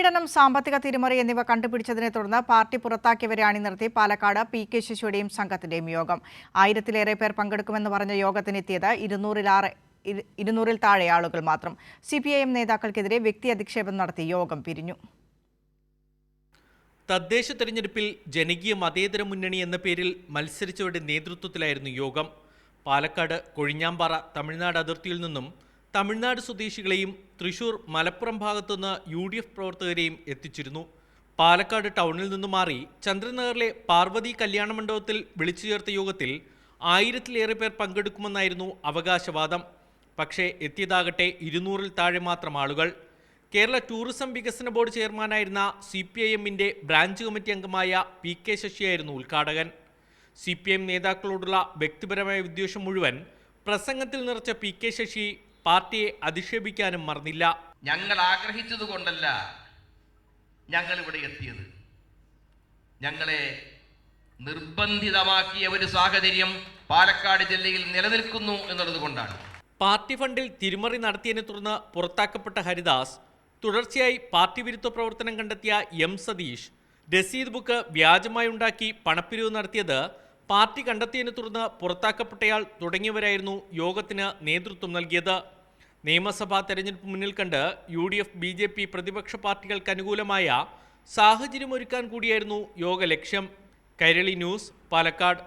പീഡനം, സാമ്പത്തിക തിരിമറി എന്നിവ കണ്ടുപിടിച്ചതിനെ തുടർന്ന് പാർട്ടി പുറത്താക്കിയവരെ അണിനിർത്തി പാലക്കാട് പി.കെ. ശശിയുടെയും സംഘത്തിന്റെയും യോഗം. 1000-ലേറെ പേർ പങ്കെടുക്കുമെന്ന് പറഞ്ഞ യോഗത്തിനെത്തിയത് 200-ൽ താഴെ ആളുകൾ മാത്രം. CPIM നേതാക്കൾക്കെതിരെ വ്യക്തി അധിക്ഷേപം നടത്തി യോഗം പിരിഞ്ഞു. തദ്ദേശ തെരഞ്ഞെടുപ്പിൽ ജനകീയ മതേതര മുന്നണി എന്ന പേരിൽ മത്സരിച്ചവരുടെ നേതൃത്വത്തിലായിരുന്നു യോഗം. പാലക്കാട് കൊഴിഞ്ഞാമ്പാറ തമിഴ്നാട് അതിർത്തിയിൽ നിന്നും തമിഴ്നാട് സ്വദേശികളെയും തൃശൂർ മലപ്പുറം ഭാഗത്തുനിന്ന് UDF പ്രവർത്തകരെയും എത്തിച്ചിരുന്നു. പാലക്കാട് ടൗണിൽ നിന്നും മാറി ചന്ദ്രനഗറിലെ പാർവതി കല്യാണ മണ്ഡപത്തിൽ വിളിച്ചു ചേർത്ത യോഗത്തിൽ 1000-ലേറെ പേർ പങ്കെടുക്കുമെന്നായിരുന്നു അവകാശവാദം. പക്ഷേ എത്തിയതാകട്ടെ 200-ൽ താഴെ മാത്രം ആളുകൾ. കേരള ടൂറിസം വികസന ബോർഡ് ചെയർമാനായിരുന്ന CPIM-ന്റെ ബ്രാഞ്ച് കമ്മിറ്റി അംഗമായ P.K. ശശിയായിരുന്നു ഉദ്ഘാടകൻ. CPIM നേതാക്കളോടുള്ള വ്യക്തിപരമായ വിദ്വേഷം മുഴുവൻ പ്രസംഗത്തിൽ നിറച്ച P.K. ശശി പാർട്ടിയെ അധിക്ഷേപിക്കാനും മറന്നില്ല. ഞങ്ങൾ ആഗ്രഹിച്ചതുകൊണ്ടല്ല ഞങ്ങൾ ഇവിടെ എത്തിയത്. ഞങ്ങളെ നിർബന്ധിതമാക്കിയ ഒരു സാഹചര്യം പാലക്കാട് ജില്ലയിൽ നിലനിൽക്കുന്നു എന്നുള്ളത് കൊണ്ടാണ്. പാർട്ടി ഫണ്ടിൽ തിരിമറി നടത്തിയതിനെ തുടർന്ന് പുറത്താക്കപ്പെട്ട ഹരിദാസ് തുടർച്ചയായി പാർട്ടി വിരുദ്ധ പ്രവർത്തനം കണ്ടെത്തിയ M. സതീഷ് രസീത് ബുക്ക് വ്യാജമായി ഉണ്ടാക്കി പണപ്പിരിവ് നടത്തിയത് പാർട്ടി കണ്ടെത്തിയതിനെ തുടർന്ന് പുറത്താക്കപ്പെട്ടയാൾ തുടങ്ങിയവരായിരുന്നു യോഗത്തിന് നേതൃത്വം നൽകിയത്. നിയമസഭാ തെരഞ്ഞെടുപ്പ് മുന്നിൽ കണ്ട് UDF, BJP പ്രതിപക്ഷ പാർട്ടികൾക്ക് അനുകൂലമായ സാഹചര്യമൊരുക്കാൻ കൂടിയായിരുന്നു യോഗ ലക്ഷ്യം. കൈരളി ന്യൂസ്, പാലക്കാട്.